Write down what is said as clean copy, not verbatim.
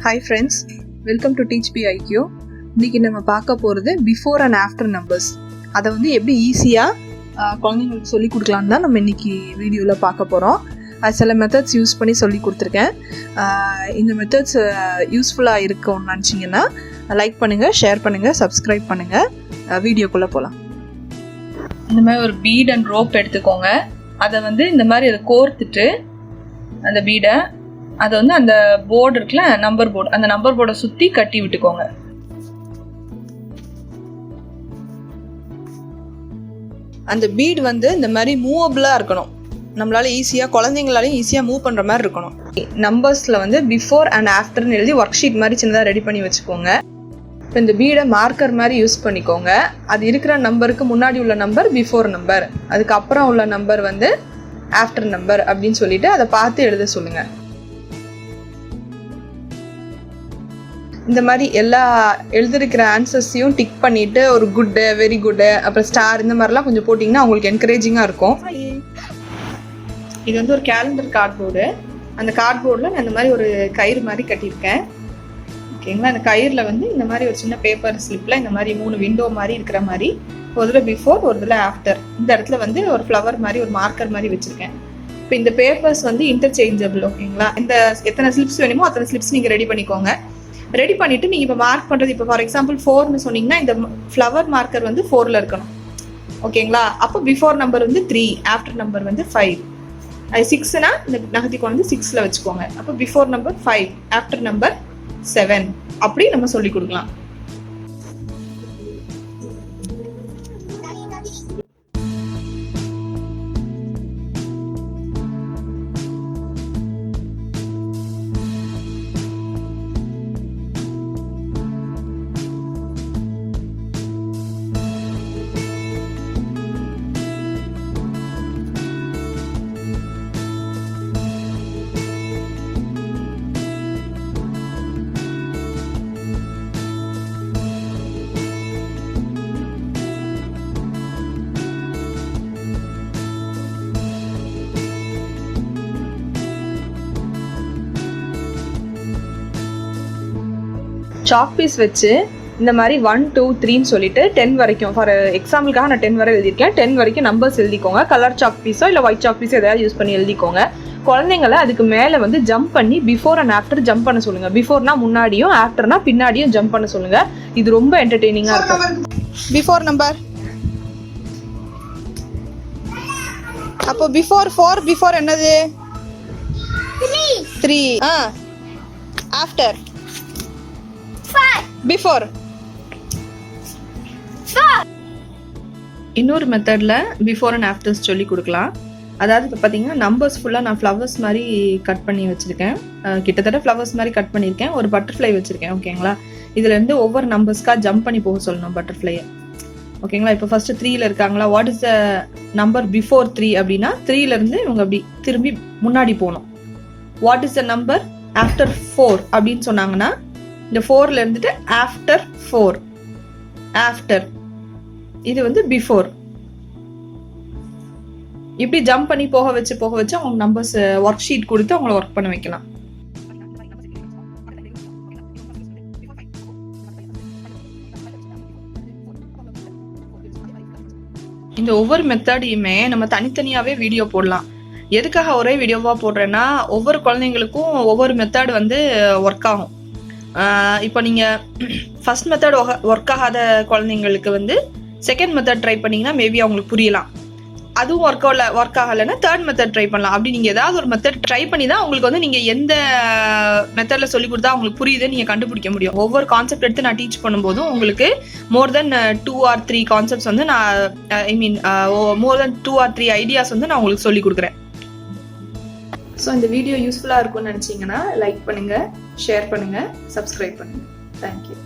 Hi friends, welcome to Teach Be IQ. இன்னைக்கு நம்ம பார்க்க போகிறது பிஃபோர் அண்ட் ஆஃப்டர் நம்பர்ஸ். அதை வந்து எப்படி ஈஸியாக குழந்தைங்களுக்கு சொல்லி கொடுக்கலான்னு தான் நம்ம இன்றைக்கி வீடியோவில் பார்க்க போகிறோம். அது சில மெத்தட்ஸ் யூஸ் பண்ணி சொல்லி கொடுத்துருக்கேன். இந்த மெத்தட்ஸ் யூஸ்ஃபுல்லாக இருக்கும்னு நினச்சிங்கன்னா லைக் பண்ணுங்கள், ஷேர் பண்ணுங்கள், சப்ஸ்கிரைப் பண்ணுங்கள். வீடியோக்குள்ளே போகலாம். இந்த மாதிரி ஒரு பீட் அண்ட் ரோப் எடுத்துக்கோங்க. அதை வந்து இந்த மாதிரி அதை கோர்த்துட்டு அந்த பீடை அதை வந்து அந்த போர்டு இருக்குல்ல, நம்பர் போர்டு, அந்த நம்பர் போர்டை சுற்றி கட்டி விட்டுக்கோங்க. அந்த பீட் வந்து இந்த மாதிரி மூவபிளாக இருக்கணும். நம்மளால ஈஸியாக, குழந்தைங்களாலையும் ஈஸியாக மூவ் பண்ணுற மாதிரி இருக்கணும். நம்பர்ஸில் வந்து பிஃபோர் அண்ட் ஆஃப்டர்னு எழுதி ஒர்க் ஷீட் மாதிரி சின்னதாக ரெடி பண்ணி வச்சுக்கோங்க. இப்போ இந்த பீடை மார்க்கர் மாதிரி யூஸ் பண்ணிக்கோங்க. அது இருக்கிற நம்பருக்கு முன்னாடி உள்ள நம்பர் பிஃபோர் நம்பர், அதுக்கப்புறம் உள்ள நம்பர் வந்து ஆஃப்டர் நம்பர் அப்படின்னு சொல்லிட்டு அதை பார்த்து எழுத சொல்லுங்கள். இந்த மாதிரி எல்லா எழுதிருக்கிற ஆன்சர்ஸையும் டிக் பண்ணிவிட்டு ஒரு குட்டு, வெரி குட்டு, அப்புறம் ஸ்டார், இந்த மாதிரிலாம் கொஞ்சம் போட்டிங்கன்னா அவங்களுக்கு என்கரேஜிங்காக இருக்கும். இது வந்து ஒரு கேலண்டர் கார்ட்போர்டு. அந்த கார்ட்போர்டில் நான் இந்த மாதிரி ஒரு கயிறு மாதிரி கட்டியிருக்கேன். ஓகேங்களா? அந்த கயிறில் வந்து இந்த மாதிரி ஒரு சின்ன பேப்பர் ஸ்லிப்பில் இந்த மாதிரி 3 விண்டோ மாதிரி இருக்கிற மாதிரி, ஒரு இதில் பிஃபோர், ஒரு இதில் ஆஃப்டர், இந்த இடத்துல வந்து ஒரு ஃப்ளவர் மாதிரி ஒரு மார்க்கர் மாதிரி வச்சுருக்கேன். இப்போ இந்த பேப்பர்ஸ் வந்து இன்டர்சேஞ்சபிள். ஓகேங்களா? இந்த எத்தனை ஸ்லிப்ஸ் வேணுமோ அத்தனை ஸ்லிப்ஸ் நீங்கள் ரெடி பண்ணிக்கோங்க. ரெடி பண்ணிவிட்டு நீங்கள் இப்போ மார்க் பண்ணுறது, இப்போ ஃபார் எக்ஸாம்பிள் 4ன்னு சொன்னீங்கன்னா இந்த ஃப்ளவர் மார்க்கர் வந்து 4ல் இருக்கணும். ஓகேங்களா? அப்போ பிஃபோர் நம்பர் வந்து 3, ஆஃப்டர் நம்பர் வந்து 5. அது 6னா இந்த நகர்த்தி கொண்டு வந்து 6ல் வச்சுக்கோங்க. அப்போ பிஃபோர் நம்பர் 5, ஆஃப்டர் நம்பர் 7, அப்படி நம்ம சொல்லி கொடுக்கலாம். சாக் பீஸ் வச்சு இந்த மாதிரி 1, 2, 3ன்னு சொல்லிட்டு 10 வரைக்கும், ஃபார் எக்ஸாம்பிளுக்காக நான் 10 வரை எழுதியிருக்கேன். 10 வரைக்கும் நம்பர்ஸ் எழுதிக்கோங்க. கலர் சாக் பீஸோ இல்லை ஒயிட் சாக் பீஸோ எதாவது யூஸ் பண்ணி எழுதிக்கோங்க. குழந்தைங்களை அதுக்கு மேலே வந்து ஜம்ப் பண்ணி பிஃபோர் அண்ட் ஆஃப்டர் ஜம்ப் பண்ண சொல்லுங்க. பிஃபோர்னா முன்னாடியும், ஆஃப்டர்னா பின்னாடியும் ஜம்ப் பண்ண சொல்லுங்க. இது ரொம்ப என்டர்டெய்னிங்காக இருக்கும். பிஃபோர் நம்பர், அப்போ பிஃபோர் 4, பிஃபோர் என்னது? 3. After before. இன்னொரு மெத்தடில் பிஃபோர் அண்ட் ஆஃப்டர்ஸ் சொல்லி கொடுக்கலாம். அதாவது இப்போ பார்த்தீங்கன்னா நம்பர்ஸ் ஃபுல்லாக நான் ஃப்ளவர்ஸ் மாதிரி கட் பண்ணி வச்சுருக்கேன். கிட்டத்தட்ட ஃப்ளவர்ஸ் மாதிரி கட் பண்ணியிருக்கேன். ஒரு பட்டர்ஃப்ளை வச்சுருக்கேன். ஓகேங்களா? இதுலேருந்து ஒவ்வொரு நம்பர்ஸ்க்காக ஜம்ப் பண்ணி போக சொல்லணும் பட்டர்ஃப்ளையை. ஓகேங்களா? இப்போ ஃபஸ்ட்டு 3ல் இருக்காங்களா? What is the number before 3 அப்படின்னா 3லேருந்து இவங்க அப்படி திரும்பி முன்னாடி போகணும். What is the number after 4 அப்படின்னு சொன்னாங்கன்னா இந்த 4ல் இருந்துட்டு ஆஃப்டர் 4, ஆஃப்டர், இது வந்து பிஃபோர். இப்படி ஜம்ப் பண்ணி போக வச்சு அவங்க நம்பர்ஸ் ஒர்க் ஷீட் கொடுத்து அவங்கள ஒர்க் பண்ண வைக்கலாம். இந்த ஒவ்வொரு மெத்தடையுமே நம்ம தனித்தனியாவே வீடியோ போடலாம். எதுக்காக ஒரே வீடியோவா போடுறேன்னா, ஒவ்வொரு குழந்தைங்களுக்கும் ஒவ்வொரு மெத்தட் வந்து ஒர்க் ஆகும். இப்போ நீங்கள் ஃபர்ஸ்ட் மெத்தட் ஒர்க் ஆகாத குழந்தைங்களுக்கு வந்து செகண்ட் மெத்தட் ட்ரை பண்ணிங்கன்னா மேபி அவங்களுக்கு புரியலாம். அதுவும் ஒர்க் ஆகலைன்னா தேர்ட் மெத்தட் ட்ரை பண்ணலாம். அப்படி நீங்கள் ஏதாவது ஒரு மெத்தட் ட்ரை பண்ணி தான் உங்களுக்கு வந்து நீங்கள் எந்த மெத்தடில் சொல்லி கொடுத்தா அவங்களுக்கு புரியுதுன்னு நீங்கள் கண்டுபிடிக்க முடியும். ஒவ்வொரு கான்செப்ட் எடுத்து நான் டீச் பண்ணும்போதும் உங்களுக்கு மோர் தென் 2 or 3 கான்செப்ட்ஸ் வந்து மோர் தென் 2 or 3 ஐடியாஸ் வந்து நான் உங்களுக்கு சொல்லி கொடுக்குறேன். ஸோ இந்த வீடியோ யூஸ்ஃபுல்லாக இருக்கும்னு நினச்சிங்கன்னா லைக் பண்ணுங்கள், ஷேர் பண்ணுங்கள், சப்ஸ்கிரைப் பண்ணுங்கள். தேங்க்யூ.